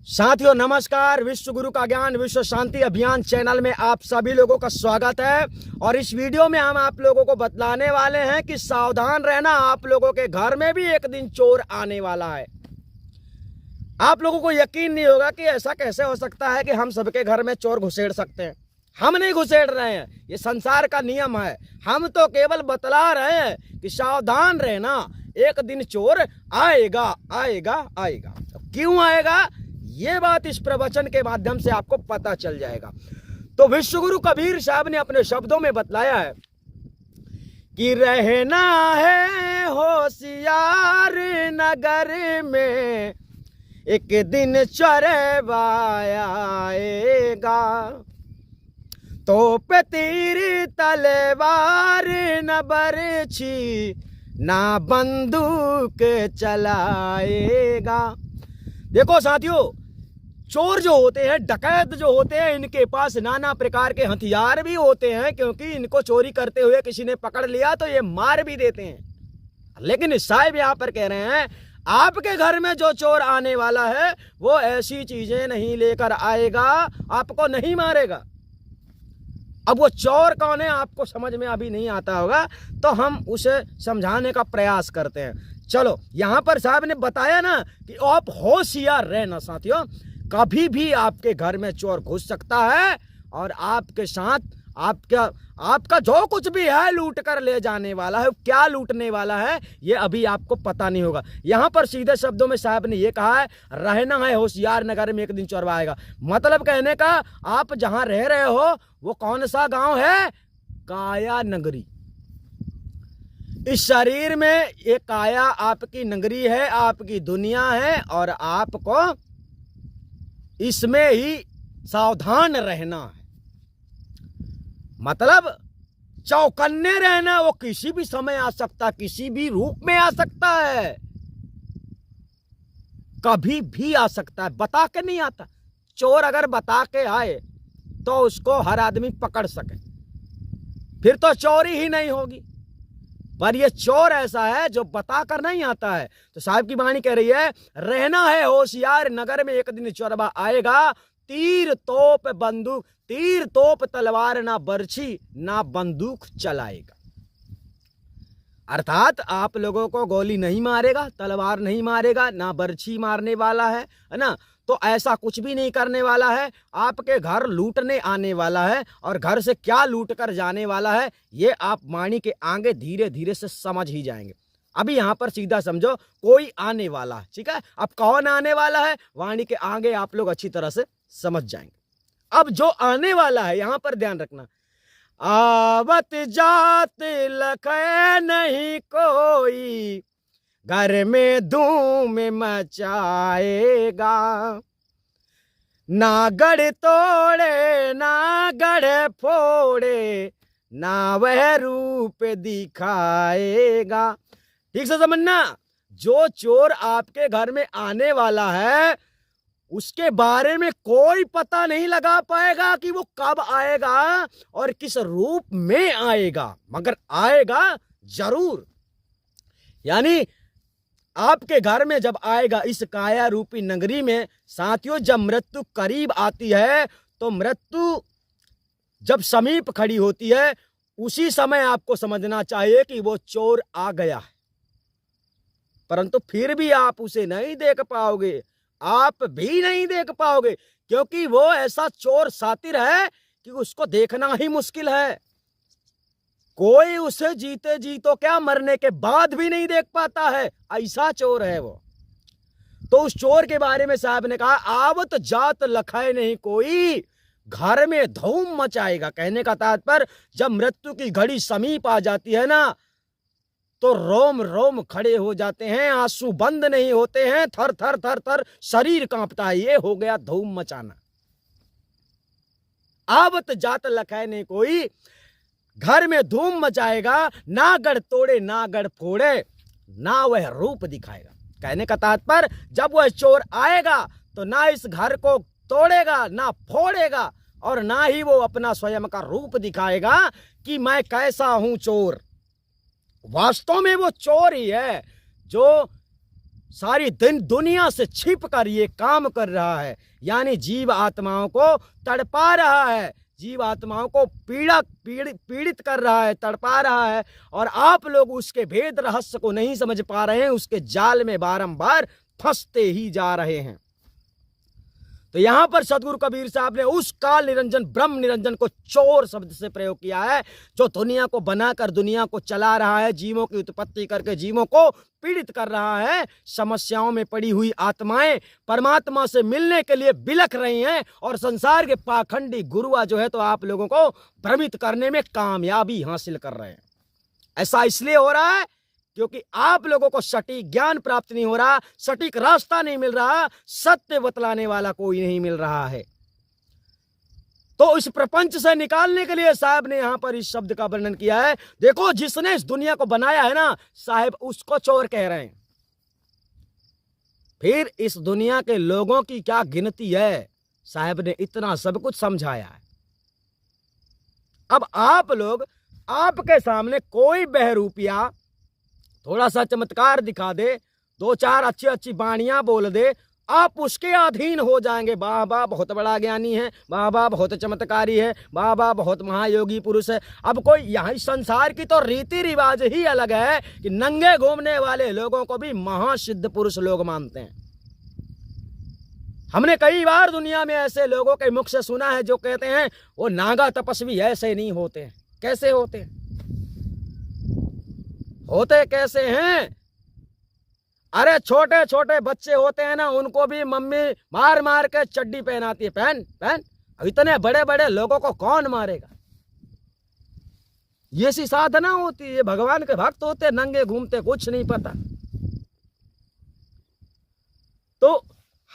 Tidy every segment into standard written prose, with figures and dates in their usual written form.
साथियों नमस्कार। विश्व गुरु का ज्ञान विश्व शांति अभियान चैनल में आप सभी लोगों का स्वागत है। और इस वीडियो में हम आप लोगों को बतलाने वाले हैं कि सावधान रहना, आप लोगों के घर में भी एक दिन चोर आने वाला है। आप लोगों को यकीन नहीं होगा कि ऐसा कैसे हो सकता है कि हम सबके घर में चोर घुसेड़ सकते हैं। हम नहीं घुसेड़ रहे हैं, ये संसार का नियम है। हम तो केवल बतला रहे हैं कि सावधान रहना, एक दिन चोर आएगा आएगा आएगा। क्यों आएगा, ये बात इस प्रवचन के माध्यम से आपको पता चल जाएगा। तो विश्व गुरु कबीर साहब ने अपने शब्दों में बतलाया है कि रहना है होशियार नगर में, एक दिन चोरवा आएगा। तोप तीर तलवार न बरछी, ना बंदूक चलाएगा। देखो साथियों, चोर जो होते हैं, डकैत जो होते हैं, इनके पास नाना प्रकार के हथियार भी होते हैं, क्योंकि इनको चोरी करते हुए किसी ने पकड़ लिया तो ये मार भी देते हैं। लेकिन साहब यहाँ पर कह रहे हैं, आपके घर में जो चोर आने वाला है वो ऐसी चीजें नहीं लेकर आएगा, आपको नहीं मारेगा। अब वो चोर कौन है आपको समझ में अभी नहीं आता होगा, तो हम उसे समझाने का प्रयास करते हैं। चलो, यहां पर साहब ने बताया ना कि आप होशियार रहना। साथियों, कभी भी आपके घर में चोर घुस सकता है और आपके साथ आपका जो कुछ भी है लूट कर ले जाने वाला है। क्या लूटने वाला है ये अभी आपको पता नहीं होगा। यहां पर सीधे शब्दों में साहब ने ये कहा है, रहना है होशियार नगर में, एक दिन चोर आएगा। मतलब कहने का, आप जहां रह रहे हो वो कौन सा गांव है? काया नगरी। इस शरीर में ये काया आपकी नगरी है, आपकी दुनिया है, और आपको इसमें ही सावधान रहना है। मतलब चौकन्ने रहना, वो किसी भी समय आ सकता, किसी भी रूप में आ सकता है, कभी भी आ सकता है, बता के नहीं आता। चोर अगर बता के आए तो उसको हर आदमी पकड़ सके, फिर तो चोरी ही नहीं होगी। पर ये चोर ऐसा है जो बता कर नहीं आता है। तो साहब की वाणी कह रही है, रहना है होशियार नगर में, एक दिन चोरबा आएगा। तीर तोप तलवार ना बरछी, ना बंदूक चलाएगा। अर्थात आप लोगों को गोली नहीं मारेगा, तलवार नहीं मारेगा, ना बरछी मारने वाला है ना। तो ऐसा कुछ भी नहीं करने वाला है। आपके घर लूटने आने वाला है, और घर से क्या लूट कर जाने वाला है ये आप वाणी के आगे धीरे धीरे से समझ ही जाएंगे। अभी यहां पर सीधा समझो, कोई आने वाला है, ठीक है। अब कौन आने वाला है, वाणी के आगे आप लोग अच्छी तरह से समझ जाएंगे। अब जो आने वाला है यहां पर ध्यान रखना, आवत जात लखे नहीं कोई, घर में धूम मचाएगा। ना गढ़ तोड़े ना गढ़ फोड़े, ना वह रूप दिखाएगा। ठीक से समझना, जो चोर आपके घर में आने वाला है उसके बारे में कोई पता नहीं लगा पाएगा कि वो कब आएगा और किस रूप में आएगा, मगर आएगा जरूर। यानी आपके घर में जब आएगा इस काया रूपी नगरी में, साथियों, जब मृत्यु करीब आती है तो मृत्यु जब समीप खड़ी होती है, उसी समय आपको समझना चाहिए कि वो चोर आ गया है। परंतु फिर भी आप उसे नहीं देख पाओगे, आप भी नहीं देख पाओगे, क्योंकि वो ऐसा चोर सातिर है कि उसको देखना ही मुश्किल है। कोई उसे जीते जी तो क्या, मरने के बाद भी नहीं देख पाता है, ऐसा चोर है वो। तो उस चोर के बारे में साहब ने कहा, आवत जात लखाए नहीं कोई, घर में धूम मचाएगा। कहने का तात्पर्य, जब मृत्यु की घड़ी समीप आ जाती है ना, तो रोम रोम खड़े हो जाते हैं, आंसू बंद नहीं होते हैं, थर थर थर थर शरीर कांपता है। ये हो गया धूम मचाना। आवत जात लखाए नहीं कोई, घर में धूम मचाएगा। ना गढ़ तोड़े ना गढ़ फोड़े, ना वह रूप दिखाएगा। कहने का तात्पर्य, जब वह चोर आएगा तो ना इस घर को तोड़ेगा ना फोड़ेगा, और ना ही वो अपना स्वयं का रूप दिखाएगा कि मैं कैसा हूं चोर। वास्तव में वो चोर ही है जो सारी दिन दुनिया से छिप कर ये काम कर रहा है, यानी जीव आत्माओं को तड़पा रहा है, जीव आत्माओं को पीड़ित कर रहा है, तड़पा रहा है। और आप लोग उसके भेद रहस्य को नहीं समझ पा रहे हैं, उसके जाल में बारंबार फंसते ही जा रहे हैं। तो यहां पर सदगुरु कबीर साहब ने उस काल निरंजन ब्रह्म निरंजन को चोर शब्द से प्रयोग किया है, जो दुनिया को बनाकर दुनिया को चला रहा है, जीवों की उत्पत्ति करके जीवों को पीड़ित कर रहा है। समस्याओं में पड़ी हुई आत्माएं परमात्मा से मिलने के लिए बिलख रही हैं, और संसार के पाखंडी गुरुआ जो है तो आप लोगों को भ्रमित करने में कामयाबी हासिल कर रहे हैं। ऐसा इसलिए हो रहा है क्योंकि आप लोगों को सटीक ज्ञान प्राप्त नहीं हो रहा, सटीक रास्ता नहीं मिल रहा, सत्य बतलाने वाला कोई नहीं मिल रहा है। तो इस प्रपंच से निकालने के लिए साहब ने यहां पर इस शब्द का वर्णन किया है। देखो, जिसने इस दुनिया को बनाया है ना साहब, उसको चोर कह रहे हैं। फिर इस दुनिया के लोगों की क्या गिनती है, साहब ने इतना सब कुछ समझाया है। अब आप लोग, आपके सामने कोई बहरूपिया थोड़ा सा चमत्कार दिखा दे, दो चार अच्छी अच्छी बाणियां बोल दे, आप उसके अधीन हो जाएंगे। वाह वाह, बहुत बड़ा ज्ञानी है, वाह वाह बहुत चमत्कारी है, वाह वाह बहुत महायोगी पुरुष है। अब कोई यहाँ संसार की तो रीति रिवाज ही अलग है कि नंगे घूमने वाले लोगों को भी महासिद्ध पुरुष लोग मानते हैं। हमने कई बार दुनिया में ऐसे लोगों के मुख से सुना है जो कहते हैं वो नागा तपस्वी ऐसे नहीं होते हैं। कैसे होते हैं? होते कैसे हैं? अरे छोटे छोटे बच्चे होते हैं ना, उनको भी मम्मी मार मार के चड्डी पहनाती है, पहन पहन। इतने बड़े बड़े लोगों को कौन मारेगा? ये सी साधना होती है। भगवान के भक्त होते, नंगे घूमते, कुछ नहीं पता। तो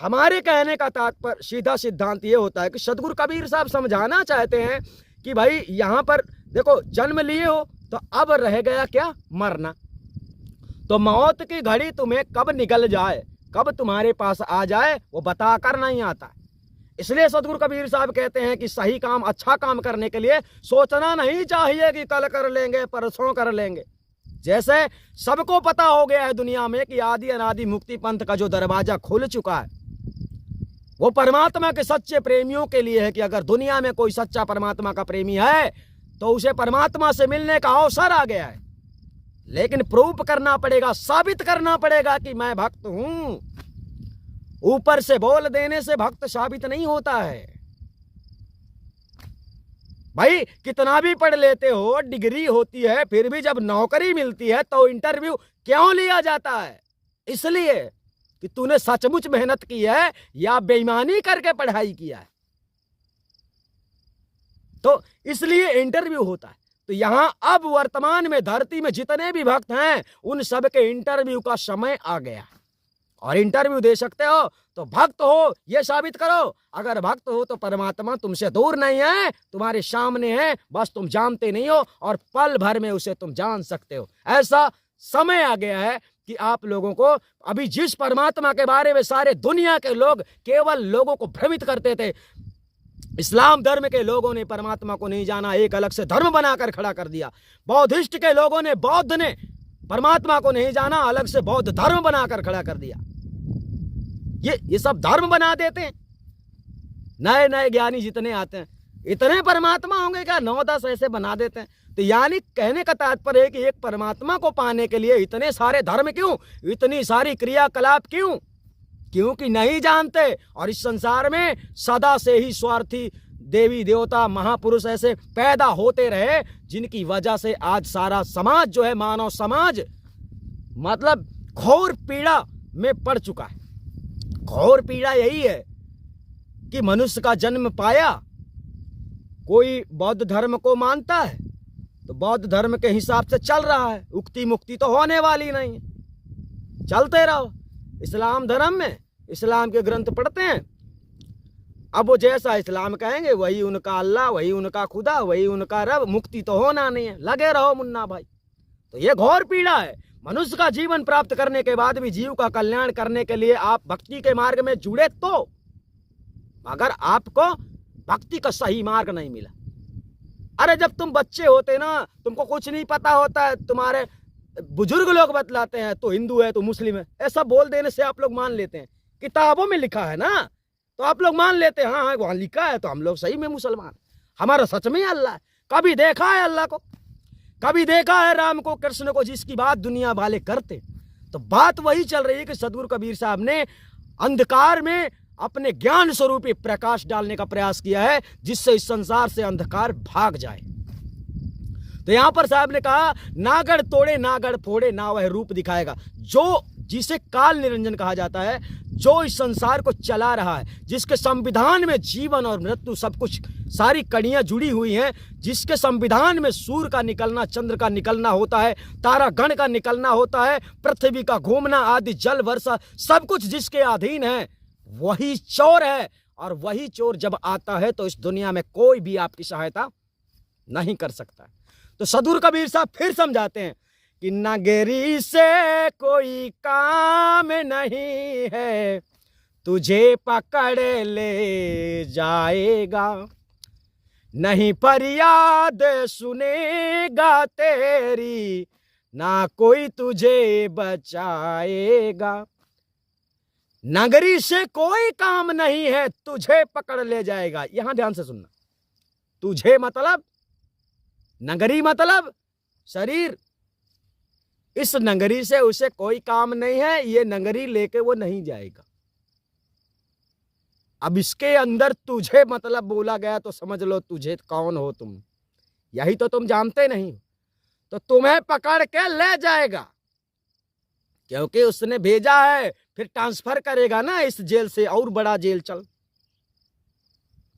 हमारे कहने का तात्पर्य, सीधा सिद्धांत ये होता है कि सदगुरु कबीर साहब समझाना चाहते हैं कि भाई यहां पर देखो, जन्म लिए हो तो अब रह गया क्या? मरना। तो मौत की घड़ी तुम्हें कब निकल जाए, कब तुम्हारे पास आ जाए, वो बताकर नहीं आता। इसलिए सदगुरु कबीर साहब कहते हैं कि सही काम, अच्छा काम करने के लिए सोचना नहीं चाहिए कि कल कर लेंगे, परसों कर लेंगे। जैसे सबको पता हो गया है दुनिया में कि आदि अनादि मुक्ति पंथ का जो दरवाजा खुल चुका है, वो परमात्मा के सच्चे प्रेमियों के लिए है कि अगर दुनिया में कोई सच्चा परमात्मा का प्रेमी है तो उसे परमात्मा से मिलने का अवसर आ गया है। लेकिन प्रूफ करना पड़ेगा, साबित करना पड़ेगा कि मैं भक्त हूं। ऊपर से बोल देने से भक्त साबित नहीं होता है। भाई कितना भी पढ़ लेते हो, डिग्री होती है, फिर भी जब नौकरी मिलती है तो इंटरव्यू क्यों लिया जाता है? इसलिए कि तूने सचमुच मेहनत की है या बेईमानी करके पढ़ाई किया है, तो इसलिए इंटरव्यू होता है। तो यहां अब वर्तमान में धरती में जितने भी भक्त हैं उन सब के इंटरव्यू का समय आ गया है। और इंटरव्यू दे सकते हो तो भक्त हो ये साबित करो। अगर भक्त हो तो परमात्मा तुमसे दूर नहीं है, तुम्हारे सामने है, बस तुम जानते नहीं हो, और पल भर में उसे तुम जान सकते हो। ऐसा समय आ गया है कि आप लोगों को, अभी जिस परमात्मा के बारे में सारे दुनिया के लोग केवल लोगों को भ्रमित करते थे, इस्लाम धर्म के लोगों ने परमात्मा को नहीं जाना, एक अलग से धर्म बनाकर खड़ा कर दिया। बौद्धिस्ट के लोगों ने, बौद्ध ने परमात्मा को नहीं जाना, अलग से बौद्ध धर्म बनाकर खड़ा कर दिया। ये सब धर्म बना देते हैं। नए नए ज्ञानी जितने आते हैं, इतने परमात्मा होंगे क्या? 9-10 ऐसे बना देते हैं। तो यानी कहने का तात्पर्य है कि एक परमात्मा को पाने के लिए इतने सारे धर्म क्यों, इतनी सारी क्रियाकलाप क्यों? क्योंकि नहीं जानते। और इस संसार में सदा से ही स्वार्थी देवी देवता महापुरुष ऐसे पैदा होते रहे, जिनकी वजह से आज सारा समाज जो है, मानव समाज, मतलब घोर पीड़ा में पड़ चुका है। घोर पीड़ा यही है कि मनुष्य का जन्म पाया, कोई बौद्ध धर्म को मानता है तो बौद्ध धर्म के हिसाब से चल रहा है, उक्ति मुक्ति तो होने वाली नहीं है, चलते रहो। इस्लाम धर्म में इस्लाम के ग्रंथ पढ़ते हैं, अब वो जैसा इस्लाम कहेंगे वही उनका अल्लाह, वही उनका खुदा, वही उनका रब, मुक्ति तो होना नहीं है, लगे रहो मुन्ना भाई। तो ये घोर पीड़ा है। मनुष्य का जीवन प्राप्त करने के बाद भी जीव का कल्याण करने के लिए आप भक्ति के मार्ग में जुड़े, तो अगर आपको भक्ति का सही मार्ग नहीं मिला, अरे जब तुम बच्चे होते ना, तुमको कुछ नहीं पता होता है, तुम्हारे बुजुर्ग लोग बतलाते हैं तो हिंदू है तो मुस्लिम है, ऐसा बोल देने से आप लोग मान लेते हैं। किताबों में लिखा है ना, तो आप लोग मान लेते हैं, हाँ हाँ वहां लिखा है तो हम लोग सही में मुसलमान। हमारा सच में अल्लाह है। कभी देखा है अल्लाह को, कभी देखा है राम को, कृष्ण को, जिसकी बात दुनिया वाले करते। तो बात वही चल रही है कि सदगुरु कबीर साहब ने अंधकार में अपने ज्ञान स्वरूपी प्रकाश डालने का प्रयास किया है, जिससे इस संसार से अंधकार भाग जाए। तो यहां पर साहब ने कहा, नागढ़ तोड़े नागढ़ फोड़े ना वह रूप दिखाएगा। जो जिसे काल निरंजन कहा जाता है, जो इस संसार को चला रहा है, जिसके संविधान में जीवन और मृत्यु सब कुछ सारी कड़ियां जुड़ी हुई हैं, जिसके संविधान में सूर्य का निकलना, चंद्र का निकलना होता है, तारागण का निकलना होता है, पृथ्वी का घूमना आदि, जल वर्षा सब कुछ जिसके अधीन है, वही चोर है। और वही चोर जब आता है तो इस दुनिया में कोई भी आपकी सहायता नहीं कर सकता। तो सदगुरु कबीर साहब फिर समझाते हैं कि नगरी से कोई काम नहीं है, तुझे पकड़ ले जाएगा, नहीं फरियाद सुनेगा तेरी, ना कोई तुझे बचाएगा। नगरी से कोई काम नहीं है, तुझे पकड़ ले जाएगा। यहां ध्यान से सुनना, तुझे मतलब नगरी मतलब शरीर। इस नगरी से उसे कोई काम नहीं है, ये नगरी लेके वो नहीं जाएगा। अब इसके अंदर तुझे मतलब बोला गया तो समझ लो तुझे कौन हो तुम, यही तो तुम जानते नहीं। तो तुम्हें पकड़ के ले जाएगा, क्योंकि उसने भेजा है, फिर ट्रांसफर करेगा ना इस जेल से और बड़ा जेल। चल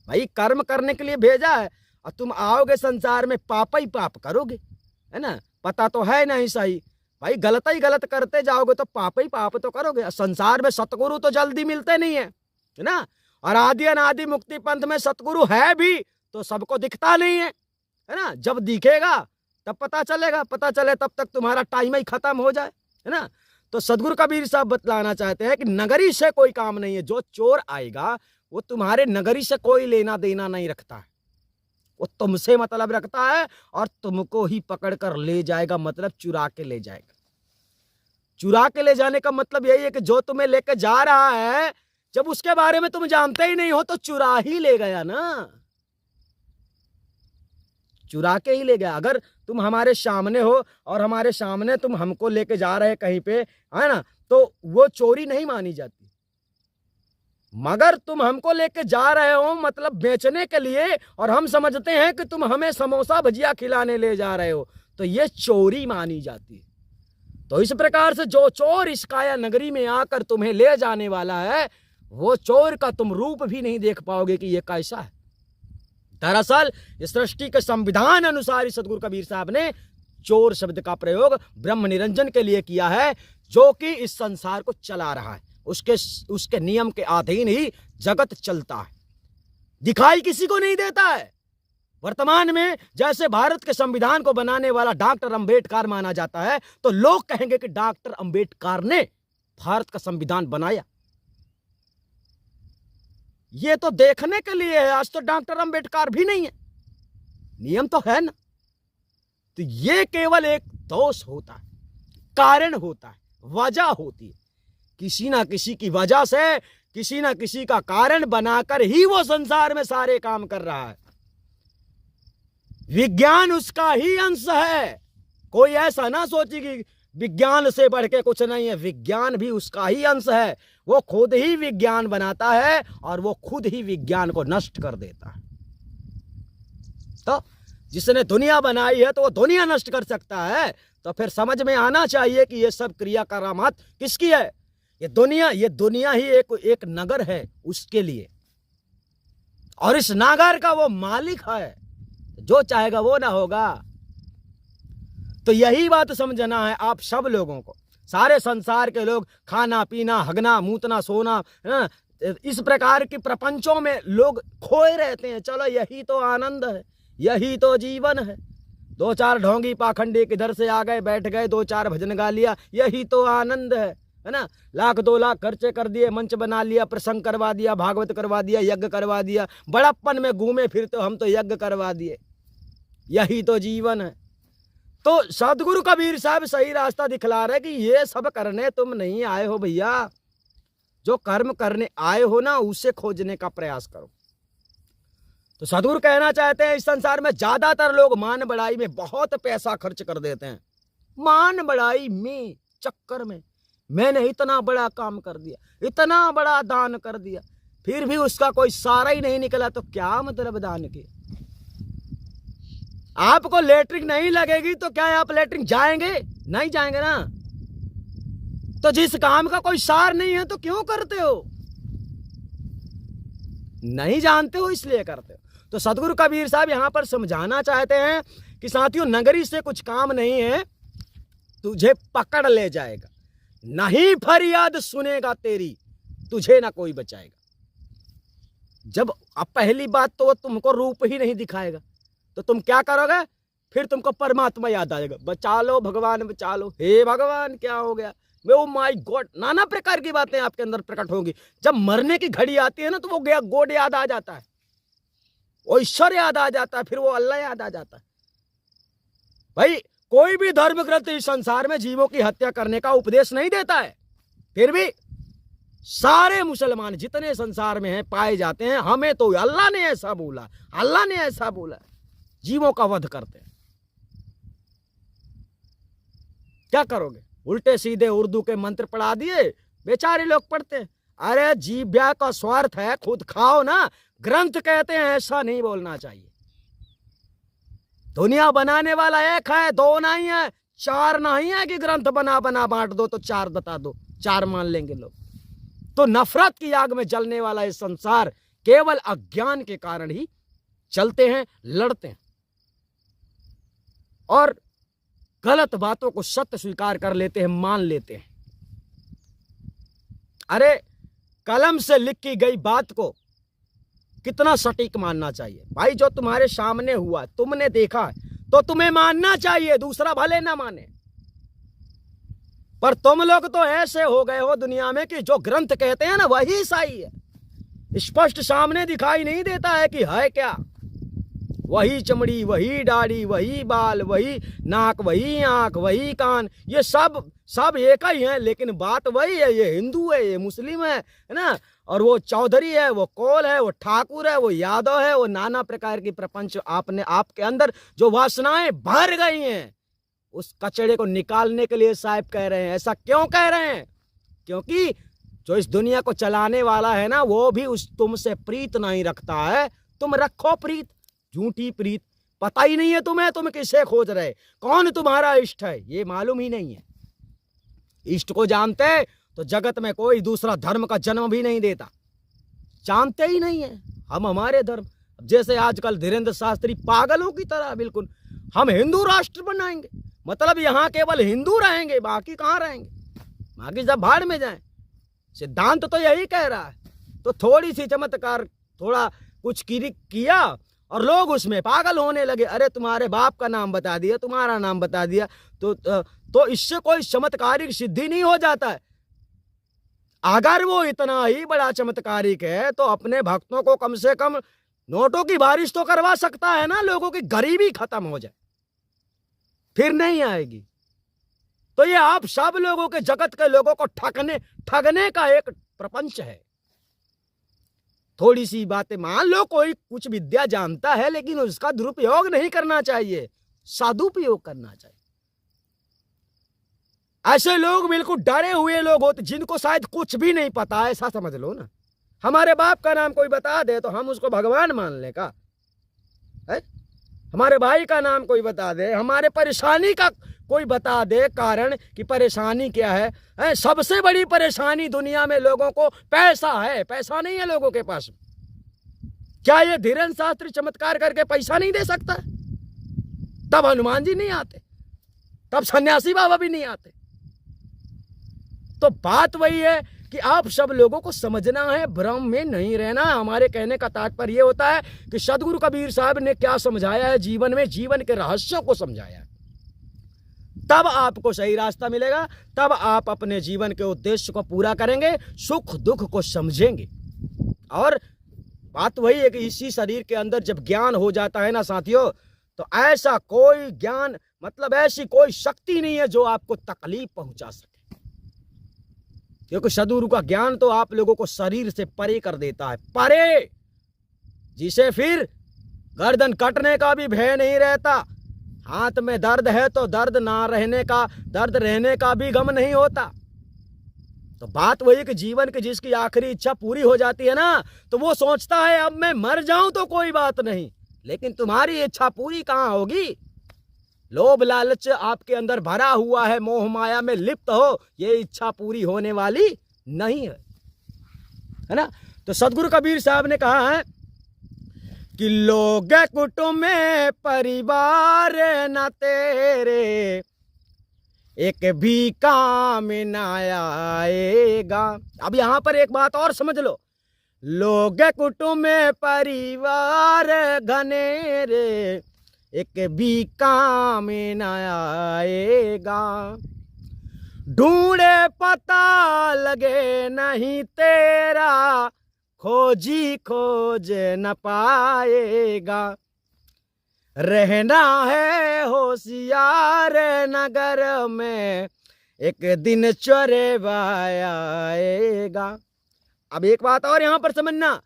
भाई, कर्म करने के लिए भेजा है, और तुम आओगे संसार में पाप ही पाप करोगे, है ना। पता तो है नहीं सही भाई, गलत ही गलत करते जाओगे तो पाप ही पाप तो करोगे। संसार में सतगुरु तो जल्दी मिलते नहीं है ना, और आदि अनादि मुक्ति पंथ में सतगुरु है भी तो सबको दिखता नहीं है ना। जब दिखेगा तब पता चलेगा, पता चले तब तक तुम्हारा टाइम ही खत्म हो जाए, है ना। तो सदगुरु कबीर साहब बतलाना चाहते हैं कि नगरी से कोई काम नहीं है। जो चोर आएगा वो तुम्हारे नगरी से कोई लेना देना नहीं रखता है, वो तुमसे मतलब रखता है और तुमको ही पकड़ कर ले जाएगा, मतलब चुरा के ले जाएगा। चुरा के ले जाने का मतलब यही है कि जो तुम्हें लेके जा रहा है, जब उसके बारे में तुम जानते ही नहीं हो तो चुरा ही ले गया ना, चुरा के ही ले गया। अगर तुम हमारे सामने हो और हमारे सामने तुम हमको लेके जा रहे कहीं पे, है ना, तो वो चोरी नहीं मानी जाती। मगर तुम हमको लेके जा रहे हो मतलब बेचने के लिए, और हम समझते हैं कि तुम हमें समोसा भजिया खिलाने ले जा रहे हो, तो ये चोरी मानी जाती है। तो इस प्रकार से जो चोर इस काया नगरी में आकर तुम्हें ले जाने वाला है, वो चोर का तुम रूप भी नहीं देख पाओगे कि ये कैसा है। दरअसल इस सृष्टि के संविधान अनुसार सदगुरु कबीर साहब ने चोर शब्द का प्रयोग ब्रह्म निरंजन के लिए किया है, जो कि इस संसार को चला रहा है। उसके नियम के अधीन ही जगत चलता है, दिखाई किसी को नहीं देता है। वर्तमान में जैसे भारत के संविधान को बनाने वाला डॉक्टर अंबेडकर माना जाता है, तो लोग कहेंगे कि डॉक्टर अंबेडकर ने भारत का संविधान बनाया। ये तो देखने के लिए है, आज तो डॉक्टर अंबेडकर भी नहीं है, नियम तो है ना। तो ये केवल एक दोष होता है, कारण होता है, वजह होती है। किसी ना किसी की वजह से, किसी ना किसी का कारण बनाकर ही वो संसार में सारे काम कर रहा है। विज्ञान उसका ही अंश है। कोई ऐसा ना सोचे कि विज्ञान से बढ़ के कुछ नहीं है, विज्ञान भी उसका ही अंश है। वो खुद ही विज्ञान बनाता है और वो खुद ही विज्ञान को नष्ट कर देता है। तो जिसने दुनिया बनाई है तो वो दुनिया नष्ट कर सकता है। तो फिर समझ में आना चाहिए कि ये सब क्रिया करामात किसकी है। ये दुनिया ही एक नगर है उसके लिए, और इस नगर का वो मालिक है, जो चाहेगा वो ना होगा। तो यही बात समझना है आप सब लोगों को। सारे संसार के लोग खाना पीना, हगना मूतना, सोना, इस प्रकार के प्रपंचों में लोग खोए रहते हैं। चलो यही तो आनंद है, यही तो जीवन है। दो चार ढोंगी पाखंडी किधर से आ गए, बैठ गए, दो चार भजन गा लिया, यही तो आनंद है ना। लाख 2 लाख खर्चे कर दिए, मंच बना लिया, प्रसंग करवा दिया, भागवत करवा दिया, यज्ञ करवा दिया, बड़प्पन में घूमे फिरते हम तो यज्ञ करवा दिए, यही तो जीवन है। तो सदगुरु कबीर साहब सही रास्ता दिखला रहे कि ये सब करने तुम नहीं आए हो भैया, जो कर्म करने आए हो ना उसे खोजने का प्रयास करो। तो सदगुरु कहना चाहते हैं इस संसार में ज्यादातर लोग मान बढ़ाई में बहुत पैसा खर्च कर देते हैं। मान बढ़ाई में चक्कर में मैंने इतना बड़ा काम कर दिया, इतना बड़ा दान कर दिया, फिर भी उसका कोई सारा ही नहीं निकला, तो क्या मतलब दान के? आपको लेटरिन नहीं लगेगी तो क्या आप लेटरिन जाएंगे? नहीं जाएंगे ना। तो जिस काम का कोई सार नहीं है तो क्यों करते हो? नहीं जानते हो इसलिए करते हो। तो सदगुरु कबीर साहब यहां पर समझाना चाहते हैं कि साथियों, नगरी से कुछ काम नहीं है, तुझे पकड़ ले जाएगा, नहीं फरियाद सुनेगा तेरी, तुझे ना कोई बचाएगा। जब अब पहली बात तो वो तुमको रूप ही नहीं दिखाएगा तो तुम क्या करोगे? फिर तुमको परमात्मा याद आएगा, बचा लो भगवान बचा लो, हे भगवान क्या हो गया, ओ माय गॉड, नाना प्रकार की बातें आपके अंदर प्रकट होंगी। जब मरने की घड़ी आती है ना तो वो गॉड याद आ जाता है, वो ईश्वर याद आ जाता है, फिर वो अल्लाह याद आ जाता है। भाई कोई भी धर्म ग्रंथ इस संसार में जीवों की हत्या करने का उपदेश नहीं देता है, फिर भी सारे मुसलमान जितने संसार में हैं पाए जाते हैं, हमें तो अल्लाह ने ऐसा बोला, अल्लाह ने ऐसा बोला, जीवों का वध करते हैं। क्या करोगे? उल्टे सीधे उर्दू के मंत्र पढ़ा दिए, बेचारे लोग पढ़ते हैं। अरे जीव्या का स्वार्थ है, खुद खाओ ना। ग्रंथ कहते हैं ऐसा नहीं बोलना चाहिए। दुनिया बनाने वाला एक है, दो नहीं है, चार नहीं है कि ग्रंथ बना बना बांट दो तो चार बता दो, चार मान लेंगे लोग। तो नफरत की आग में जलने वाला ये संसार केवल अज्ञान के कारण ही चलते हैं, लड़ते हैं और गलत बातों को सत्य स्वीकार कर लेते हैं, मान लेते हैं। अरे कलम से लिखी गई बात को कितना सटीक मानना चाहिए भाई। जो तुम्हारे सामने हुआ, तुमने देखा तो तुम्हें मानना चाहिए, दूसरा भले ना माने। पर तुम लोग तो ऐसे हो गए हो दुनिया में कि जो ग्रंथ कहते हैं ना वही सही है, स्पष्ट सामने दिखाई नहीं देता है कि है क्या। वही चमड़ी, वही दाढ़ी, वही बाल, वही नाक, वही आंख, वही कान, ये सब एक ही है, लेकिन बात वही है। ये हिंदू है, ये मुस्लिम है ना, और वो चौधरी है, वो कोल है, वो ठाकुर है, वो यादव है, वो नाना प्रकार की प्रपंच आपने आपके अंदर जो वासनाएं भर गई हैं, उस कचड़े को निकालने के लिए साहब कह रहे हैं। ऐसा क्यों कह रहे हैं? क्योंकि जो इस दुनिया को चलाने वाला है ना, वो भी उस तुमसे प्रीत नहीं रखता है। तुम रखो प्रीत, झूठी प्रीत। पता ही नहीं है तुम्हें, तुम किसे खोज रहे, कौन तुम्हारा इष्ट है, ये मालूम ही नहीं है। इष्ट को जानते तो जगत में कोई दूसरा धर्म का जन्म भी नहीं देता। जानते ही नहीं है हम हमारे धर्म। जैसे आजकल धीरेन्द्र शास्त्री पागलों की तरह बिल्कुल हम हिंदू राष्ट्र बनाएंगे, मतलब यहाँ केवल हिंदू रहेंगे, बाकी कहाँ रहेंगे, बाकी जब भाड़ में जाएं। सिद्धांत तो यही कह रहा है। तो थोड़ी सी चमत्कार, थोड़ा कुछ किया और लोग उसमें पागल होने लगे। अरे तुम्हारे बाप का नाम बता दिया, तुम्हारा नाम बता दिया, तो इससे कोई चमत्कारिक सिद्धि नहीं हो जाता है। अगर वो इतना ही बड़ा चमत्कारिक है तो अपने भक्तों को कम से कम नोटों की बारिश तो करवा सकता है ना, लोगों की गरीबी खत्म हो जाए, फिर नहीं आएगी। तो ये आप सब लोगों के, जगत के लोगों को ठगने का एक प्रपंच है। थोड़ी सी बातें मान लो, कोई कुछ विद्या जानता है लेकिन उसका दुरुपयोग नहीं करना चाहिए, सदुपयोग करना चाहिए। ऐसे लोग बिल्कुल डरे हुए लोग होते जिनको शायद कुछ भी नहीं पता है, ऐसा समझ लो ना। हमारे बाप का नाम कोई बता दे तो हम उसको भगवान मान ले का है? हमारे भाई का नाम कोई बता दे, हमारे परेशानी का कोई बता दे कारण कि परेशानी क्या है? सबसे बड़ी परेशानी दुनिया में लोगों को पैसा है, पैसा नहीं है लोगों के पास। क्या ये धीरेन्द्र शास्त्री चमत्कार करके पैसा नहीं दे सकता? तब हनुमान जी नहीं आते, तब सन्यासी बाबा भी नहीं आते। तो बात वही है कि आप सब लोगों को समझना है, भ्रम में नहीं रहना। हमारे कहने का तात्पर्य यह होता है कि सदगुरु कबीर साहब ने क्या समझाया है जीवन में, जीवन के रहस्यों को समझाया है। तब आपको सही रास्ता मिलेगा, तब आप अपने जीवन के उद्देश्य को पूरा करेंगे, सुख दुख को समझेंगे। और बात वही है कि इसी शरीर के अंदर जब ज्ञान हो जाता है ना साथियों, तो ऐसा कोई ज्ञान मतलब ऐसी कोई शक्ति नहीं है जो आपको तकलीफ पहुंचा सके, क्योंकि सद्गुरु का ज्ञान तो आप लोगों को शरीर से परे कर देता है, परे, जिसे फिर गर्दन कटने का भी भय नहीं रहता। हाथ में दर्द है तो दर्द ना रहने का, दर्द रहने का भी गम नहीं होता। तो बात वही कि जीवन की जिसकी आखिरी इच्छा पूरी हो जाती है ना, तो वो सोचता है अब मैं मर जाऊं तो कोई बात नहीं, लेकिन तुम्हारी इच्छा पूरी कहां होगी। लोभ लालच आपके अंदर भरा हुआ है, मोह माया में लिप्त हो, ये इच्छा पूरी होने वाली नहीं है ना। तो सदगुरु कबीर साहब ने कहा है कि लोग कुटुंब में परिवार न तेरे, एक भी काम न आएगा। अब यहां पर एक बात और समझ लो, लोग कुटुंब में परिवार घनेरे, एक भी काम न आएगा। ढूंढे पता लगे नहीं तेरा, खोजी खोज न पाएगा। रहना है होशियार नगर में, एक दिन चोरेवा आएगा। अब एक बात और यहां पर समझना,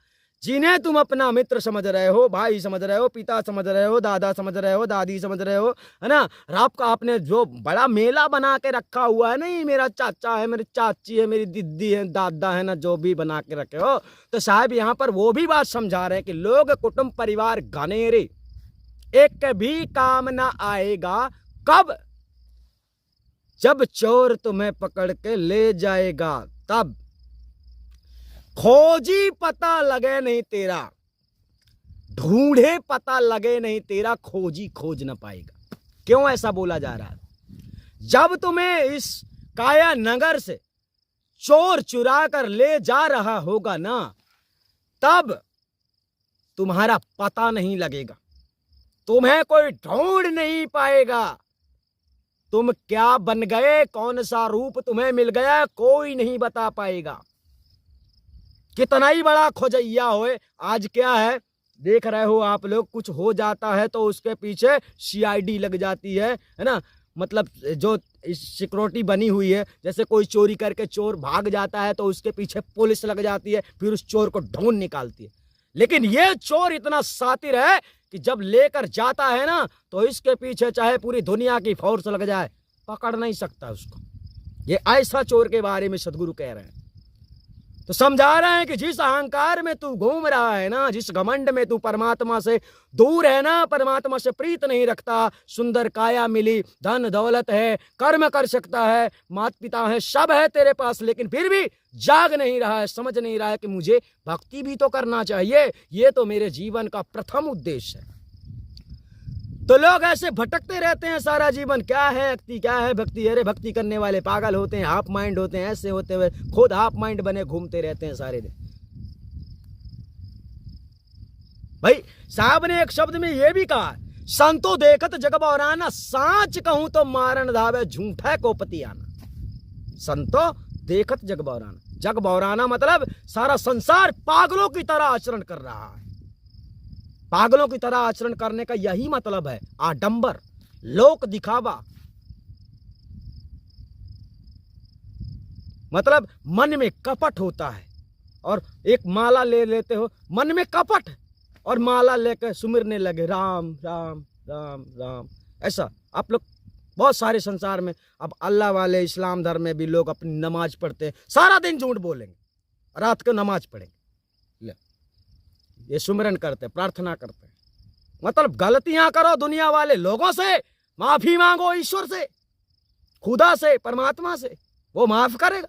जिन्हें तुम अपना मित्र समझ रहे हो, भाई समझ रहे हो, पिता समझ रहे हो, दादा समझ रहे हो, दादी समझ रहे हो, है ना, आपका आपने जो बड़ा मेला बना के रखा हुआ है, नहीं मेरा चाचा है, मेरी चाची है, मेरी दीदी है, दादा है ना, जो भी बना के रखे हो, तो साहब यहाँ पर वो भी बात समझा रहे हैं कि लोग कुटुंब परिवार घनेरे, एक भी काम ना आएगा। कब? जब चोर तुम्हें पकड़ के ले जाएगा, तब। खोजी पता लगे नहीं तेरा, ढूंढे पता लगे नहीं तेरा, खोजी खोज न पाएगा। क्यों ऐसा बोला जा रहा है? जब तुम्हें इस काया नगर से चोर चुरा कर ले जा रहा होगा ना, तब तुम्हारा पता नहीं लगेगा, तुम्हें कोई ढूंढ नहीं पाएगा। तुम क्या बन गए, कौन सा रूप तुम्हें मिल गया, कोई नहीं बता पाएगा। कितना ही बड़ा खोजैया होए, आज क्या है देख रहे हो आप लोग, कुछ हो जाता है तो उसके पीछे सीआईडी लग जाती है ना, मतलब जो सिक्योरिटी बनी हुई है, जैसे कोई चोरी करके चोर भाग जाता है तो उसके पीछे पुलिस लग जाती है, फिर उस चोर को ढूंढ निकालती है। लेकिन ये चोर इतना शातिर है कि जब लेकर जाता है ना, तो इसके पीछे चाहे पूरी दुनिया की फोर्स लग जाए, पकड़ नहीं सकता उसको। ये ऐसा चोर के बारे में सदगुरु कह रहे हैं। तो समझा रहे हैं कि जिस अहंकार में तू घूम रहा है ना, जिस घमंड में तू परमात्मा से दूर है ना, परमात्मा से प्रीत नहीं रखता, सुंदर काया मिली, धन दौलत है, कर्म कर सकता है, माता पिता है, सब है तेरे पास, लेकिन फिर भी जाग नहीं रहा है, समझ नहीं रहा है कि मुझे भक्ति भी तो करना चाहिए, ये तो मेरे जीवन का प्रथम उद्देश्य है। तो लोग ऐसे भटकते रहते हैं सारा जीवन, क्या है भक्ति, क्या है भक्ति, अरे भक्ति करने वाले पागल होते हैं, हाफ माइंड होते हैं, ऐसे होते हुए खुद हाफ माइंड बने घूमते रहते हैं सारे दिन। भाई साहब ने एक शब्द में यह भी कहा, संतो देखत जग बौराना, सांच कहूं तो मारन धावे झूठा को पतियाना। संतो देखत जग बौराना, जग बौराना मतलब सारा संसार पागलों की तरह आचरण कर रहा है। पागलों की तरह आचरण करने का यही मतलब है, आडंबर, लोक दिखावा, मतलब मन में कपट होता है। और एक माला ले लेते हो, मन में कपट, और माला लेकर सुमिरने लगे राम राम राम राम। ऐसा आप लोग बहुत सारे संसार में, अब अल्लाह वाले इस्लाम धर्म में भी लोग अपनी नमाज पढ़ते हैं, सारा दिन झूठ बोलेंगे, रात को नमाज पढ़ेंगे, ये सुमिरन करते, प्रार्थना करते, मतलब गलतियां करो दुनिया वाले लोगों से, माफी मांगो ईश्वर से, खुदा से, परमात्मा से, वो माफ करेगा।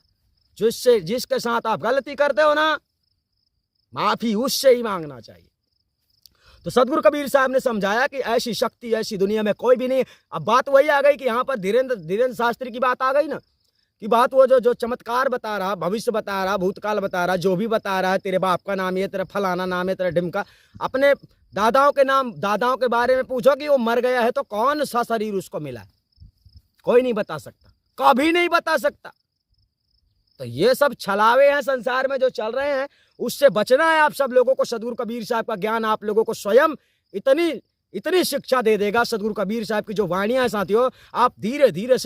जिसके साथ आप गलती करते हो ना, माफी उससे ही मांगना चाहिए। तो सदगुरु कबीर साहब ने समझाया कि ऐसी शक्ति ऐसी दुनिया में कोई भी नहीं। अब बात वही आ गई कि यहाँ पर धीरेन्द्र शास्त्री की बात आ गई ना, कि बात वो जो चमत्कार बता रहा, भविष्य बता रहा, भूतकाल बता रहा, जो भी बता रहा है, तेरे बाप का नाम ये, तेरा फलाना नाम है, तेरा ढिमका, अपने दादाओं के नाम, दादाओं के बारे में पूछो कि वो मर गया है तो कौन सा शरीर उसको मिला है, कोई नहीं बता सकता, कभी नहीं बता सकता। तो ये सब छलावे हैं संसार में जो चल रहे हैं, उससे बचना है आप सब लोगों को। सदगुरु कबीर साहब का ज्ञान आप लोगों को स्वयं इतनी शिक्षा दे देगा सदगुरु कबीर साहब की जो वाणियां हैं साथियों, आप धीरे धीरे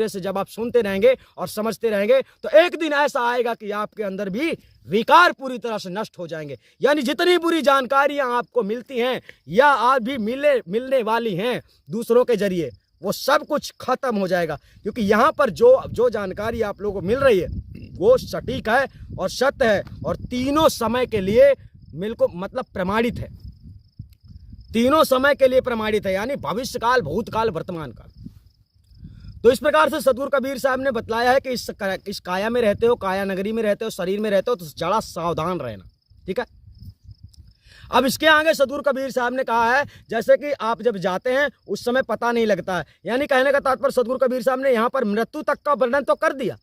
से जब आप सुनते रहेंगे और समझते रहेंगे तो एक दिन ऐसा आएगा कि आपके अंदर भी विकार पूरी तरह से नष्ट हो जाएंगे। यानी जितनी बुरी जानकारियां आपको मिलती हैं या आज भी मिलने वाली हैं दूसरों के जरिए, वो सब कुछ खत्म हो जाएगा, क्योंकि यहाँ पर जो जानकारी आप लोगों को मिल रही है वो सटीक है और सत्य है और तीनों समय के लिए मतलब प्रमाणित है। तीनों समय के लिए प्रमाणित है, यानी भविष्य काल, भूतकाल, वर्तमान काल। तो इस प्रकार से सदगुरु कबीर साहब ने बतलाया है कि इस काया में रहते हो, काया नगरी में रहते हो, शरीर में रहते हो तो जरा सावधान रहना। ठीक है। अब इसके आगे सदगुरु कबीर साहब ने कहा है जैसे कि आप जब जाते हैं उस समय पता नहीं लगता है, यानी कहने का तात्पर्य सदगुरु कबीर साहब ने यहाँ पर मृत्यु तक का वर्णन तो कर दिया,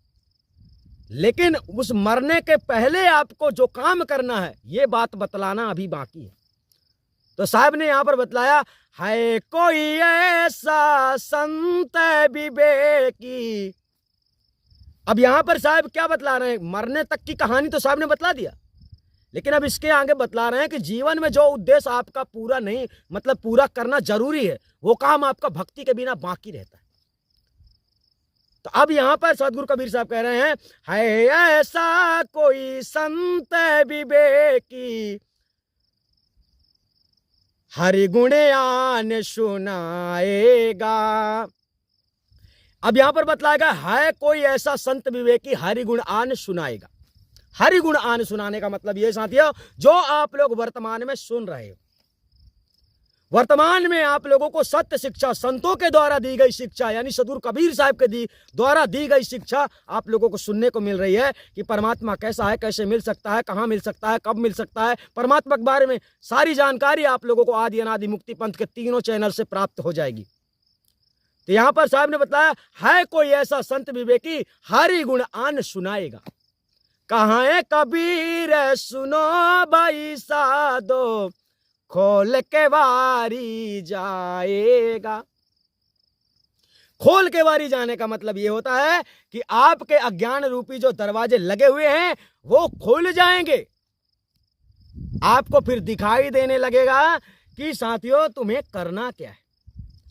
लेकिन उस मरने के पहले आपको जो काम करना है ये बात बतलाना अभी बाकी है। तो साहब ने यहाँ पर बतलाया, है कोई ऐसा संत विवेकी। अब यहाँ पर साहब क्या बतला रहे हैं, मरने तक की कहानी तो साहब ने बतला दिया, लेकिन अब इसके आगे बतला रहे हैं कि जीवन में जो उद्देश्य आपका पूरा नहीं मतलब पूरा करना जरूरी है वो काम आपका भक्ति के बिना बाकी रहता है। तो अब यहाँ पर सदगुरु कबीर साहब कह रहे हैं, है ऐसा कोई संत विवेकी, हरि गुण आन सुनाएगा। अब यहां पर बतलाएगा, है कोई ऐसा संत विवेकी हरि गुण आन सुनाएगा। हरि गुण आन सुनाने का मतलब ये साथियों, जो आप लोग वर्तमान में सुन रहे हो, वर्तमान में आप लोगों को सत्य शिक्षा, संतों के द्वारा दी गई शिक्षा, यानी सदगुरु कबीर साहब के द्वारा दी गई शिक्षा आप लोगों को सुनने को मिल रही है कि परमात्मा कैसा है, कैसे मिल सकता है, कहाँ मिल सकता है, कब मिल सकता है। परमात्मा के बारे में सारी जानकारी आप लोगों को आदि अनादि मुक्ति पंथ के तीनों चैनल से प्राप्त हो जाएगी। तो यहां पर साहब ने बताया, है कोई ऐसा संत विवेकी हरि गुण आन सुनाएगा। कहाँ है कबीर सुनो भाई साधो, खोल के वारी जाएगा। खोल के वारी जाने का मतलब ये होता है कि आपके अज्ञान रूपी जो दरवाजे लगे हुए हैं वो खुल जाएंगे। आपको फिर दिखाई देने लगेगा कि साथियों तुम्हें करना क्या है।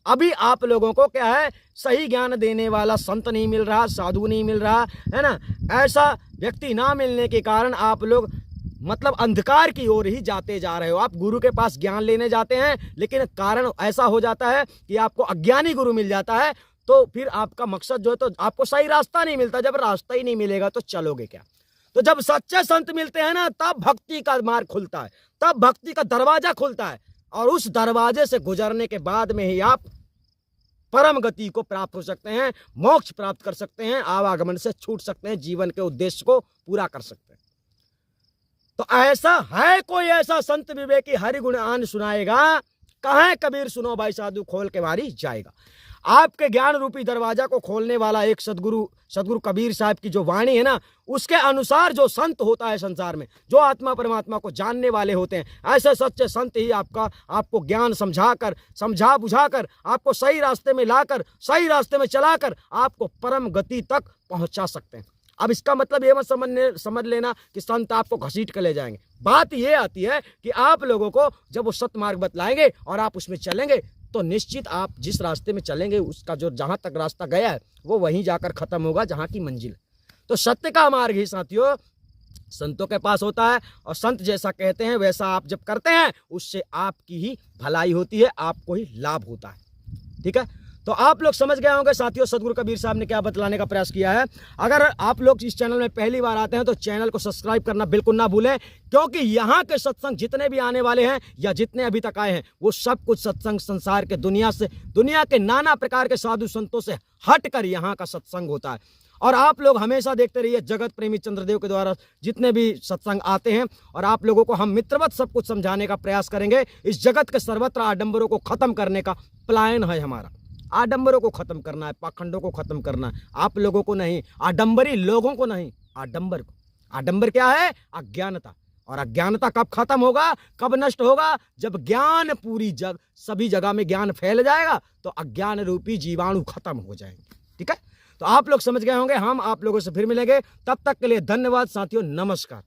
अभी आप लोगों को क्या है, सही ज्ञान देने वाला संत नहीं मिल रहा, साधु नहीं मिल रहा है ना। ऐसा व्यक्ति ना मिलने के कारण आप लोग मतलब अंधकार की ओर ही जाते जा रहे हो। आप गुरु के पास ज्ञान लेने जाते हैं, लेकिन कारण ऐसा हो जाता है कि आपको अज्ञानी गुरु मिल जाता है, तो फिर आपका मकसद जो है तो आपको सही रास्ता नहीं मिलता। जब रास्ता ही नहीं मिलेगा तो चलोगे क्या। तो जब सच्चे संत मिलते हैं ना, तब भक्ति का मार्ग खुलता है, तब भक्ति का दरवाजा खुलता है, और उस दरवाजे से गुजरने के बाद में ही आप परम गति को प्राप्त हो सकते हैं, मोक्ष प्राप्त कर सकते हैं, आवागमन से छूट सकते हैं, जीवन के उद्देश्य को पूरा कर सकते हैं। तो ऐसा है कोई ऐसा संत विवेकी हरि गुण आन सुनाएगा, कहाँ कबीर सुनो भाई साधु, खोल के वारी जाएगा। आपके ज्ञान रूपी दरवाजा को खोलने वाला एक सदगुरु कबीर साहब की जो वाणी है ना, उसके अनुसार जो संत होता है संसार में, जो आत्मा परमात्मा को जानने वाले होते हैं, ऐसे सच्चे संत ही आपको ज्ञान समझा बुझाकर आपको सही रास्ते में लाकर, सही रास्ते में चलाकर आपको परम गति तक पहुंचा सकते हैं। अब इसका मतलब ये मत समझ लेना कि संत आपको घसीट कर ले जाएंगे। बात ये आती है कि आप लोगों को जब वो सत्य मार्ग बतलाएंगे और आप उसमें चलेंगे, तो निश्चित आप जिस रास्ते में चलेंगे उसका जो जहां तक रास्ता गया है वो वहीं जाकर खत्म होगा जहां की मंजिल है। तो सत्य का मार्ग ही साथियों संतों के पास होता है, और संत जैसा कहते हैं वैसा आप जब करते हैं उससे आपकी ही भलाई होती है, आपको ही लाभ होता है। ठीक है, तो आप लोग समझ गए होंगे साथियों सदगुरु कबीर साहब ने क्या बतलाने का प्रयास किया है। अगर आप लोग इस चैनल में पहली बार आते हैं तो चैनल को सब्सक्राइब करना बिल्कुल ना भूलें, क्योंकि यहाँ के सत्संग जितने भी आने वाले हैं या जितने अभी तक आए हैं वो सब कुछ सत्संग संसार के दुनिया के नाना प्रकार के साधु संतों से हट कर यहाँ का सत्संग होता है। और आप लोग हमेशा देखते रहिए जगत प्रेमी चंद्रदेव के द्वारा जितने भी सत्संग आते हैं, और आप लोगों को हम मित्रवत सब कुछ समझाने का प्रयास करेंगे। इस जगत के सर्वत्र आडंबरों को खत्म करने का प्लान है हमारा। आडंबरों को खत्म करना है, पाखंडों को खत्म करना है, आप लोगों को नहीं, आडंबरी लोगों को नहीं, आडंबर को। आडंबर क्या है? अज्ञानता। और अज्ञानता कब खत्म होगा, कब नष्ट होगा? जब ज्ञान सभी जगह में ज्ञान फैल जाएगा तो अज्ञान रूपी जीवाणु खत्म हो जाएंगे। ठीक है, तो आप लोग समझ गए होंगे। हम आप लोगों से फिर मिलेंगे, तब तक के लिए धन्यवाद साथियों, नमस्कार।